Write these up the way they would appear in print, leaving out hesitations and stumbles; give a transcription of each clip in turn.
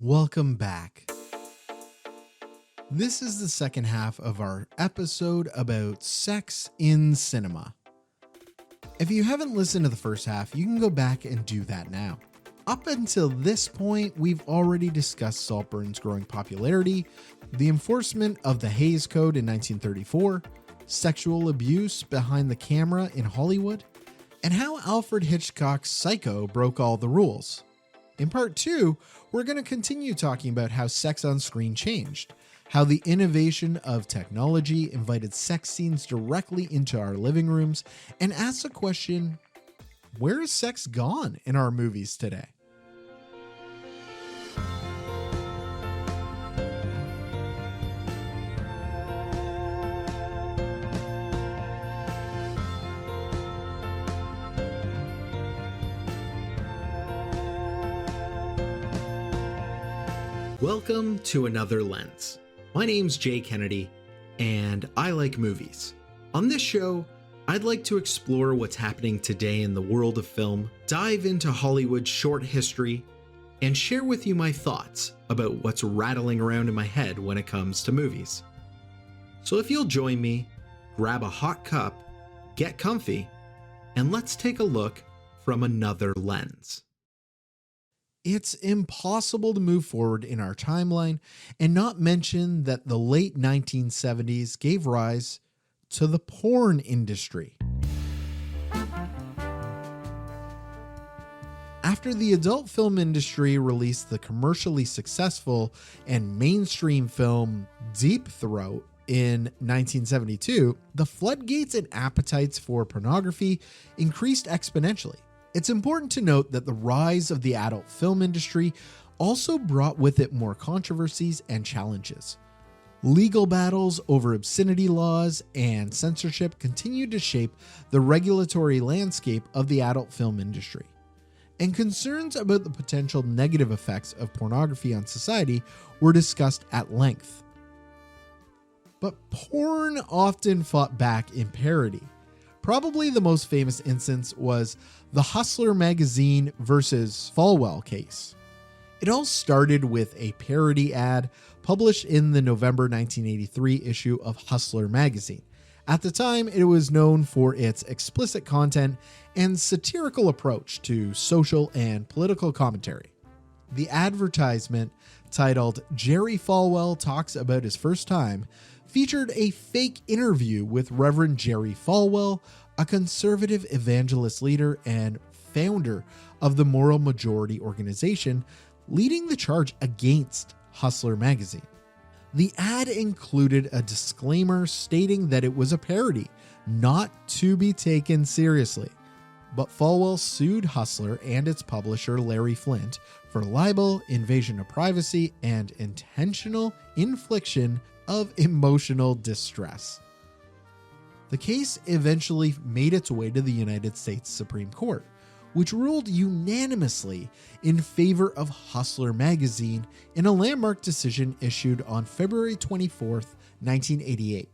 Welcome back. This is the second half of our episode about sex in cinema. If you haven't listened to the first half, you can go back and do that now. Up until this point, we've already discussed Saltburn's growing popularity, the enforcement of the Hays Code in 1934, sexual abuse behind the camera in Hollywood, and how Alfred Hitchcock's Psycho broke all the rules. In part 2, we're going to continue talking about how sex on screen changed, how the innovation of technology invited sex scenes directly into our living rooms, and ask the question, where is sex gone in our movies today? Welcome to Another Lens. My name's Jay Kennedy, and I like movies. On this show, I'd like to explore what's happening today in the world of film, dive into Hollywood's short history, and share with you my thoughts about what's rattling around in my head when it comes to movies. So if you'll join me, grab a hot cup, get comfy, and let's take a look from another lens. It's impossible to move forward in our timeline and not mention that the late 1970s gave rise to the porn industry. After the adult film industry released the commercially successful and mainstream film Deep Throat in 1972, the floodgates and appetites for pornography increased exponentially. It's important to note that the rise of the adult film industry also brought with it more controversies and challenges. Legal battles over obscenity laws and censorship continued to shape the regulatory landscape of the adult film industry. And concerns about the potential negative effects of pornography on society were discussed at length. But porn often fought back in parody. Probably the most famous instance was the Hustler magazine versus Falwell case. It all started with a parody ad published in the November 1983 issue of Hustler magazine. At the time, it was known for its explicit content and satirical approach to social and political commentary. The advertisement, titled "Jerry Falwell Talks About His First Time," featured a fake interview with Reverend Jerry Falwell, a conservative evangelist leader and founder of the Moral Majority organization, leading the charge against Hustler magazine. The ad included a disclaimer stating that it was a parody, not to be taken seriously. But Falwell sued Hustler and its publisher Larry Flynt for libel, invasion of privacy, and intentional infliction of emotional distress. The case eventually made its way to the United States Supreme Court, which ruled unanimously in favor of Hustler magazine in a landmark decision issued on February 24, 1988.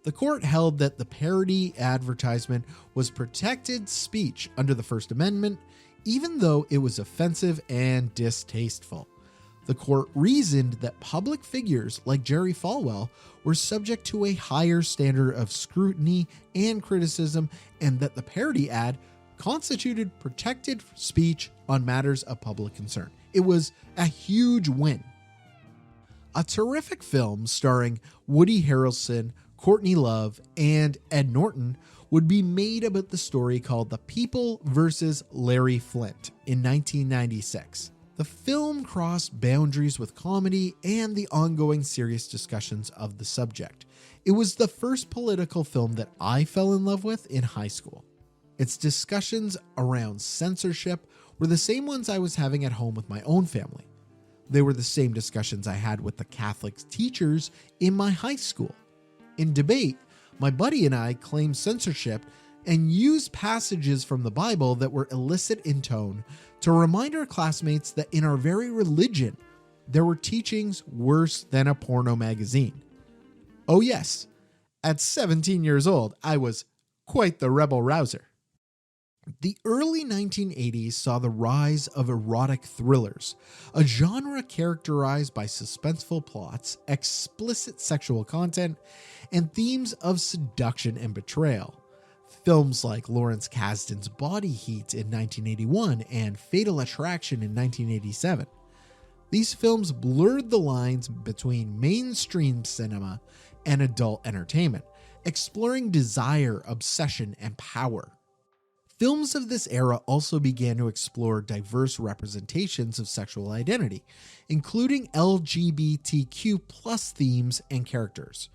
The court held that the parody advertisement was protected speech under the First Amendment, even though it was offensive and distasteful. The court reasoned that public figures like Jerry Falwell were subject to a higher standard of scrutiny and criticism, and that the parody ad constituted protected speech on matters of public concern. It was a huge win. A terrific film starring Woody Harrelson, Courtney Love, and Ed Norton would be made about the story called The People vs. Larry Flynt in 1996. The film crossed boundaries with comedy and the ongoing serious discussions of the subject. It was the first political film that I fell in love with in high school. Its discussions around censorship were the same ones I was having at home with my own family. They were the same discussions I had with the Catholic teachers in my high school. In debate, my buddy and I claimed censorship and used passages from the Bible that were illicit in tone to remind our classmates that in our very religion, there were teachings worse than a porno magazine. Oh yes, at 17 years old, I was quite the rebel rouser. The early 1980s saw the rise of erotic thrillers, a genre characterized by suspenseful plots, explicit sexual content, and themes of seduction and betrayal. Films like Lawrence Kasdan's Body Heat in 1981 and Fatal Attraction in 1987. These films blurred the lines between mainstream cinema and adult entertainment, exploring desire, obsession, and power. Films of this era also began to explore diverse representations of sexual identity, including LGBTQ+ themes and characters.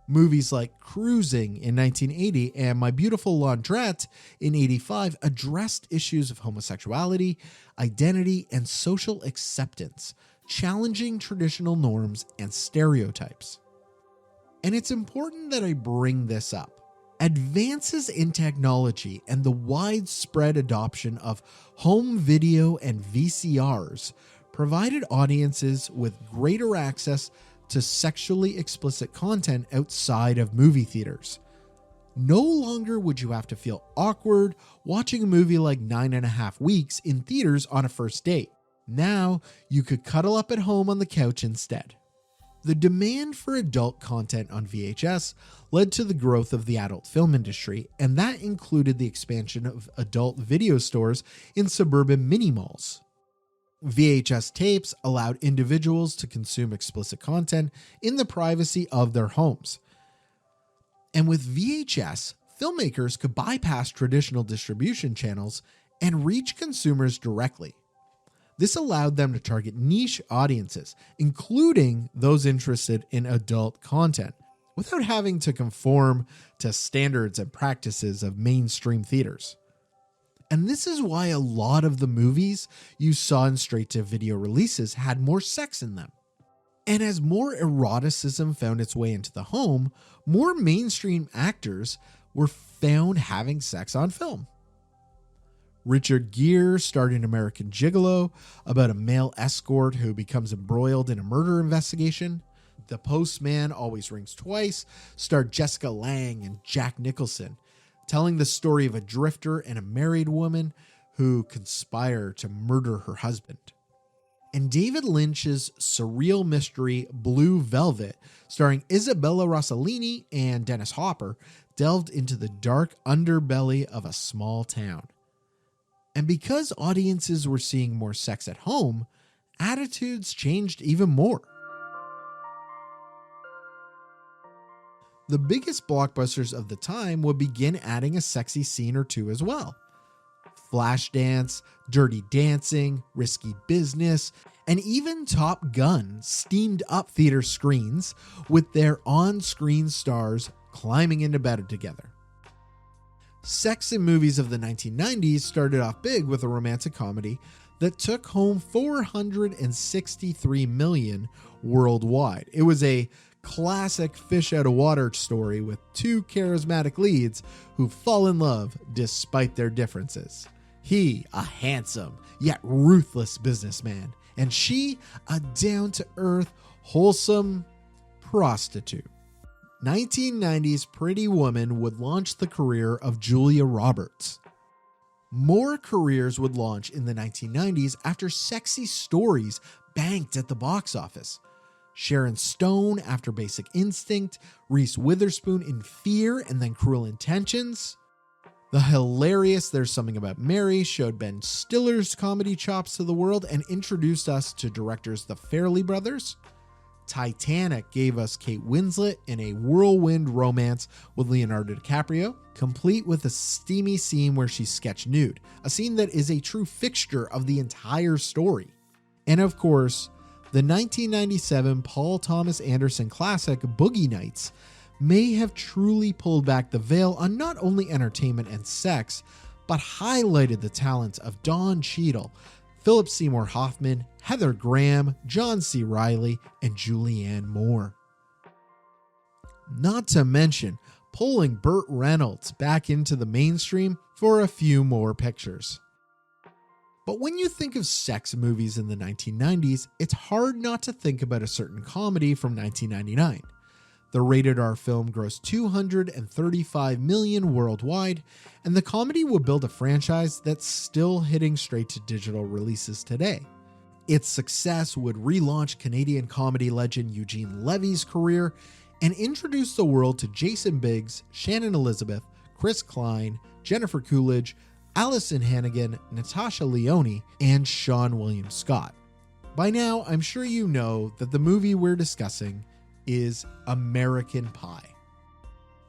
Movies like Cruising in 1980 and My Beautiful Laundrette in 85 addressed issues of homosexuality, identity, and social acceptance, challenging traditional norms and stereotypes. And it's important that I bring this up. Advances in technology and the widespread adoption of home video and VCRs provided audiences with greater access to sexually explicit content outside of movie theaters. No longer would you have to feel awkward watching a movie like 9.5 Weeks in theaters on a first date. Now you could cuddle up at home on the couch instead. The demand for adult content on VHS led to the growth of the adult film industry, and that included the expansion of adult video stores in suburban mini-malls. VHS tapes allowed individuals to consume explicit content in the privacy of their homes. And with VHS, filmmakers could bypass traditional distribution channels and reach consumers directly. This allowed them to target niche audiences, including those interested in adult content, without having to conform to standards and practices of mainstream theaters. And this is why a lot of the movies you saw in straight-to-video releases had more sex in them. And as more eroticism found its way into the home, more mainstream actors were found having sex on film. Richard Gere starred in American Gigolo, about a male escort who becomes embroiled in a murder investigation. The Postman Always Rings Twice starred Jessica Lange and Jack Nicholson, telling the story of a drifter and a married woman who conspire to murder her husband. And David Lynch's surreal mystery Blue Velvet, starring Isabella Rossellini and Dennis Hopper, delved into the dark underbelly of a small town. And because audiences were seeing more sex at home, attitudes changed even more. The biggest blockbusters of the time would begin adding a sexy scene or two as well. Flashdance, Dirty Dancing, Risky Business, and even Top Gun steamed up theater screens with their on-screen stars climbing into bed together. Sex in movies of the 1990s started off big with a romantic comedy that took home $463 million worldwide. It was a classic fish out of water story with two charismatic leads who fall in love despite their differences. He, a handsome yet ruthless businessman, and she, a down-to-earth, wholesome prostitute. 1990's Pretty Woman would launch the career of Julia Roberts. More careers would launch in the 1990s after Sexy Stories banked at the box office. Sharon Stone after Basic Instinct, Reese Witherspoon in Fear and then Cruel Intentions. The hilarious There's Something About Mary showed Ben Stiller's comedy chops to the world and introduced us to directors the Farrelly brothers. Titanic gave us Kate Winslet in a whirlwind romance with Leonardo DiCaprio, complete with a steamy scene where she's sketch nude, a scene that is a true fixture of the entire story. And of course, the 1997 Paul Thomas Anderson classic Boogie Nights may have truly pulled back the veil on not only entertainment and sex, but highlighted the talents of Don Cheadle, Philip Seymour Hoffman, Heather Graham, John C. Reilly, and Julianne Moore. Not to mention pulling Burt Reynolds back into the mainstream for a few more pictures. But when you think of sex movies in the 1990s, it's hard not to think about a certain comedy from 1999. The rated R film grossed $235 million worldwide, and the comedy would build a franchise that's still hitting straight to digital releases today. Its success would relaunch Canadian comedy legend Eugene Levy's career and introduce the world to Jason Biggs, Shannon Elizabeth, Chris Klein, Jennifer Coolidge, Allison Hannigan, Natasha Lyonne, and Seann William Scott. By now, I'm sure you know that the movie we're discussing is American Pie.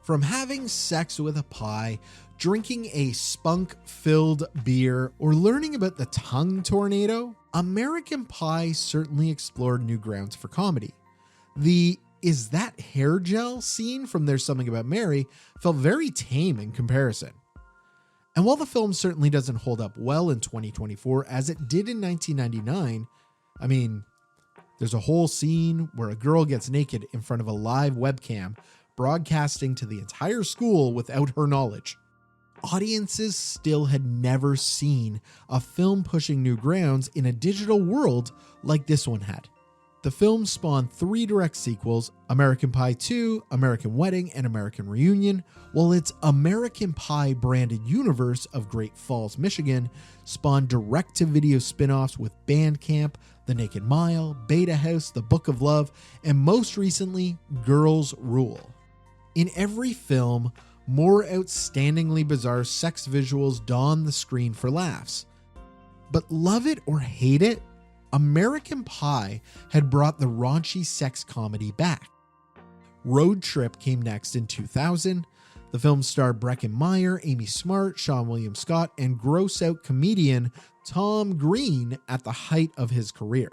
From having sex with a pie, drinking a spunk-filled beer, or learning about the tongue tornado, American Pie certainly explored new grounds for comedy. The "is that hair gel" scene from There's Something About Mary felt very tame in comparison. And while the film certainly doesn't hold up well in 2024 as it did in 1999, I mean, there's a whole scene where a girl gets naked in front of a live webcam broadcasting to the entire school without her knowledge. Audiences still had never seen a film pushing new grounds in a digital world like this one had. The film spawned 3 direct sequels, American Pie 2, American Wedding, and American Reunion, while its American Pie branded universe of Great Falls, Michigan, spawned direct-to-video spin-offs with Bandcamp, The Naked Mile, Beta House, The Book of Love, and most recently, Girls Rule. In every film, more outstandingly bizarre sex visuals dawn the screen for laughs. But love it or hate it, American Pie had brought the raunchy sex comedy back. Road Trip came next in 2000. The film starred Breckin Meyer, Amy Smart, Seann William Scott, and gross-out comedian Tom Green at the height of his career.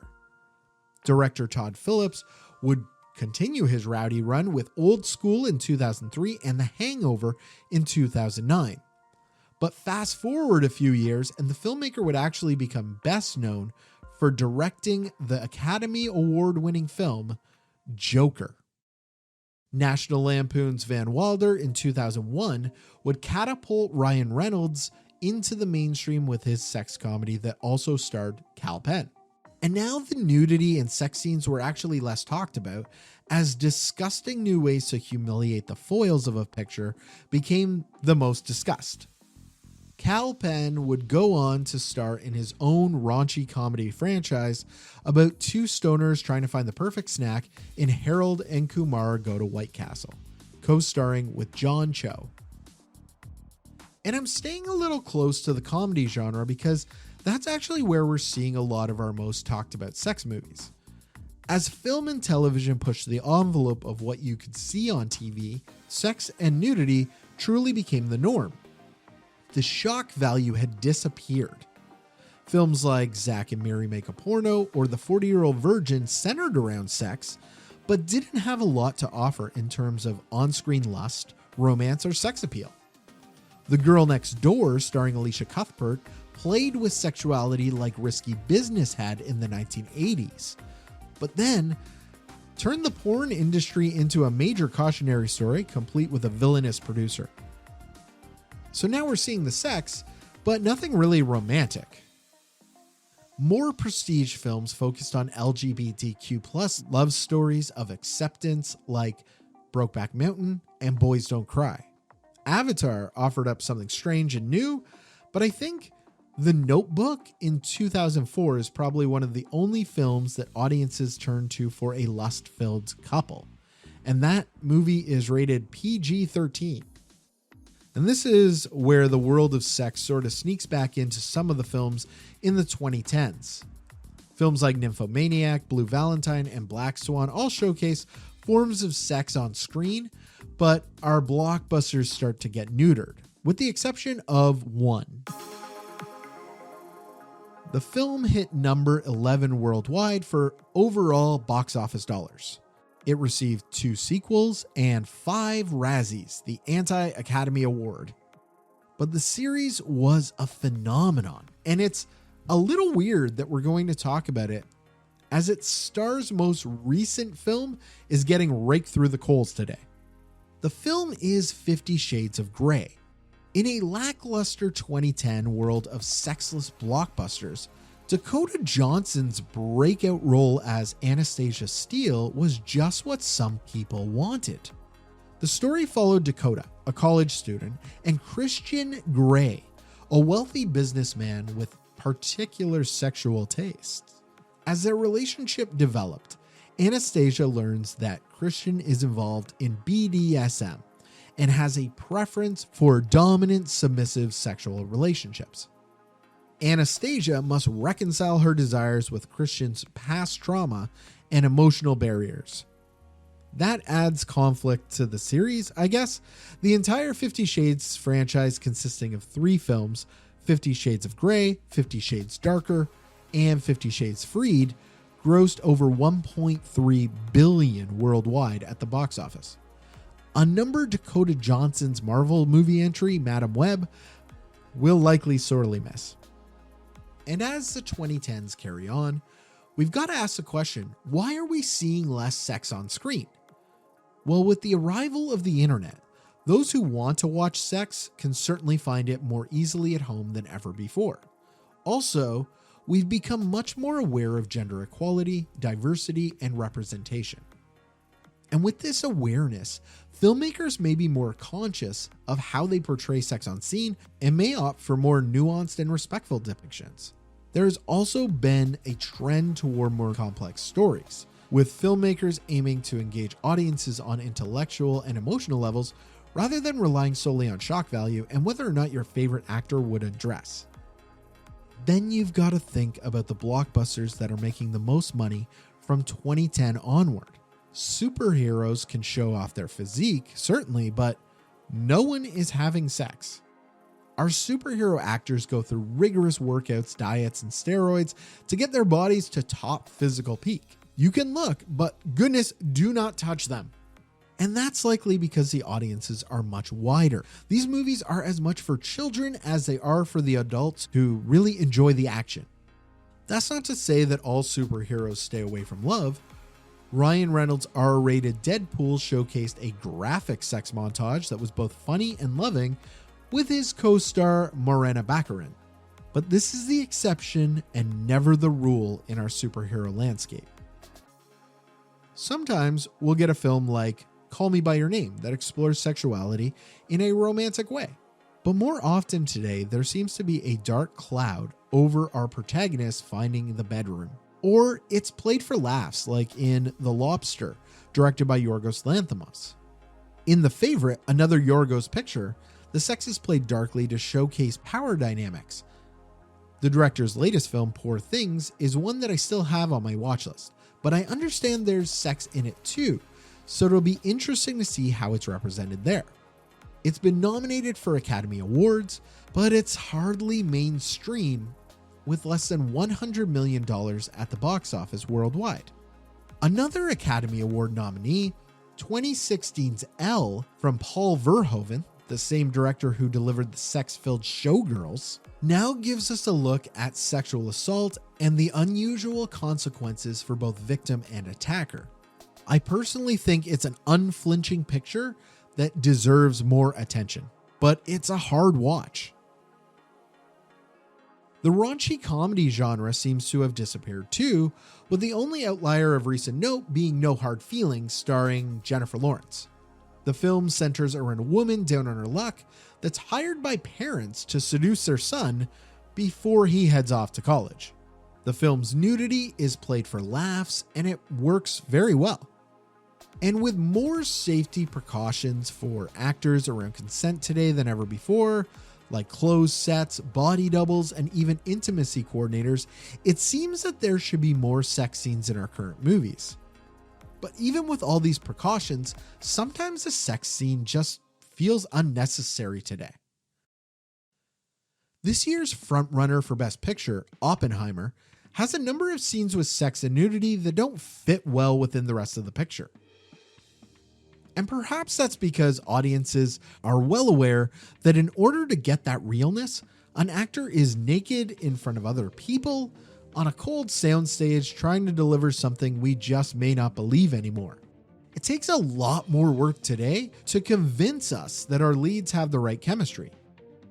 Director Todd Phillips would continue his rowdy run with Old School in 2003 and The Hangover in 2009. But fast forward a few years, and the filmmaker would actually become best known for directing the Academy Award-winning film Joker. National Lampoon's Van Wilder in 2001 would catapult Ryan Reynolds into the mainstream with his sex comedy that also starred Kal Penn. And now the nudity and sex scenes were actually less talked about, as disgusting new ways to humiliate the foils of a picture became the most discussed. Kal Penn would go on to star in his own raunchy comedy franchise about 2 stoners trying to find the perfect snack in Harold and Kumar Go to White Castle, co-starring with John Cho. And I'm staying a little close to the comedy genre because that's actually where we're seeing a lot of our most talked about sex movies. As film and television pushed the envelope of what you could see on TV, sex and nudity truly became the norm. The shock value had disappeared. Films like Zack and Miri Make a Porno or The 40-Year-Old Virgin centered around sex, but didn't have a lot to offer in terms of on-screen lust, romance, or sex appeal. The Girl Next Door, starring Alicia Cuthbert, played with sexuality like Risky Business had in the 1980s, but then turned the porn industry into a major cautionary story, complete with a villainous producer. So now we're seeing the sex, but nothing really romantic. More prestige films focused on LGBTQ+ love stories of acceptance like Brokeback Mountain and Boys Don't Cry. Avatar offered up something strange and new, but I think The Notebook in 2004 is probably one of the only films that audiences turn to for a lust-filled couple. And that movie is rated PG-13. And this is where the world of sex sort of sneaks back into some of the films in the 2010s. Films like Nymphomaniac, Blue Valentine, and Black Swan all showcase forms of sex on screen, but our blockbusters start to get neutered, with the exception of one. The film hit number 11 worldwide for overall box office dollars. It received 2 sequels and 5 Razzies, the Anti-Academy Award. But the series was a phenomenon, and it's a little weird that we're going to talk about it, as its star's most recent film is getting raked through the coals today. The film is 50 Shades of Grey. In a lackluster 2010 world of sexless blockbusters, Dakota Johnson's breakout role as Anastasia Steele was just what some people wanted. The story followed Dakota, a college student, and Christian Grey, a wealthy businessman with particular sexual tastes. As their relationship developed, Anastasia learns that Christian is involved in BDSM and has a preference for dominant, submissive sexual relationships. Anastasia must reconcile her desires with Christian's past trauma and emotional barriers. That adds conflict to the series, I guess. The entire 50 Shades franchise, consisting of 3 films, 50 Shades of Grey, 50 Shades Darker, and 50 Shades Freed, grossed over $1.3 billion worldwide at the box office. A number Dakota Johnson's Marvel movie entry, Madam Web, we'll likely sorely miss. And as the 2010s carry on, we've got to ask the question, why are we seeing less sex on screen? Well, with the arrival of the internet, those who want to watch sex can certainly find it more easily at home than ever before. Also, we've become much more aware of gender equality, diversity, and representation. And with this awareness, filmmakers may be more conscious of how they portray sex on scene and may opt for more nuanced and respectful depictions. There has also been a trend toward more complex stories, with filmmakers aiming to engage audiences on intellectual and emotional levels rather than relying solely on shock value and whether or not your favorite actor would address. Then you've got to think about the blockbusters that are making the most money from 2010 onward. Superheroes can show off their physique, certainly, but no one is having sex. Our superhero actors go through rigorous workouts, diets, and steroids to get their bodies to top physical peak. You can look, but goodness, do not touch them. And that's likely because the audiences are much wider. These movies are as much for children as they are for the adults who really enjoy the action. That's not to say that all superheroes stay away from love. Ryan Reynolds' R-rated Deadpool showcased a graphic sex montage that was both funny and loving with his co-star Morena Baccarin. But this is the exception and never the rule in our superhero landscape. Sometimes we'll get a film like Call Me By Your Name that explores sexuality in a romantic way. But more often today, there seems to be a dark cloud over our protagonist finding the bedroom. Or it's played for laughs, like in The Lobster, directed by Yorgos Lanthimos. In The Favorite, another Yorgos picture, the sex is played darkly to showcase power dynamics. The director's latest film, Poor Things, is one that I still have on my watch list, but I understand there's sex in it too, so it'll be interesting to see how it's represented there. It's been nominated for Academy Awards, but it's hardly mainstream, with less than $100 million at the box office worldwide. Another Academy Award nominee, 2016's Elle from Paul Verhoeven, the same director who delivered the sex-filled Showgirls, now gives us a look at sexual assault and the unusual consequences for both victim and attacker. I personally think it's an unflinching picture that deserves more attention, but it's a hard watch. The raunchy comedy genre seems to have disappeared too, with the only outlier of recent note being No Hard Feelings, starring Jennifer Lawrence. The film centers around a woman down on her luck that's hired by parents to seduce their son before he heads off to college. The film's nudity is played for laughs, and it works very well. And with more safety precautions for actors around consent today than ever before, like closed sets, body doubles, and even intimacy coordinators, it seems that there should be more sex scenes in our current movies. But even with all these precautions, sometimes a sex scene just feels unnecessary today. This year's frontrunner for Best Picture, Oppenheimer, has a number of scenes with sex and nudity that don't fit well within the rest of the picture. And perhaps that's because audiences are well aware that in order to get that realness, an actor is naked in front of other people on a cold soundstage trying to deliver something we just may not believe anymore. It takes a lot more work today to convince us that our leads have the right chemistry.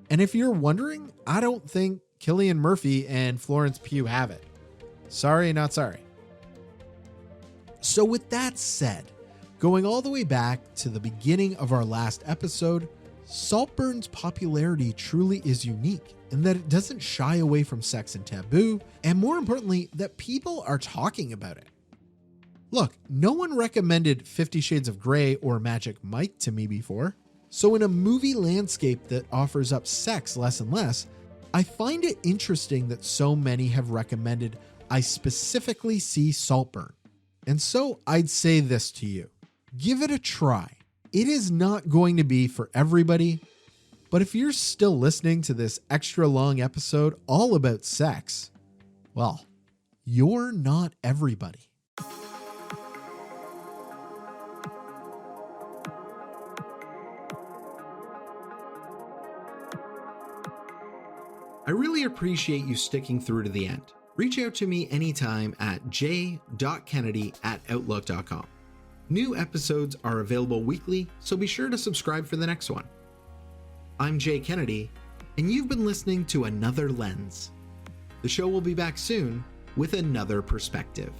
And if you're wondering, I don't think Cillian Murphy and Florence Pugh have it. Sorry, not sorry. So with that said, going all the way back to the beginning of our last episode, Saltburn's popularity truly is unique in that it doesn't shy away from sex and taboo, and more importantly, that people are talking about it. Look, no one recommended 50 Shades of Grey or Magic Mike to me before, so in a movie landscape that offers up sex less and less, I find it interesting that so many have recommended I specifically see Saltburn. And so I'd say this to you. Give it a try. It is not going to be for everybody, but if you're still listening to this extra long episode all about sex, well, you're not everybody. I really appreciate you sticking through to the end. Reach out to me anytime at j.kennedy@outlook.com. New episodes are available weekly, so be sure to subscribe for the next one. I'm Jay Kennedy, and you've been listening to Another Lens. The show will be back soon with another perspective.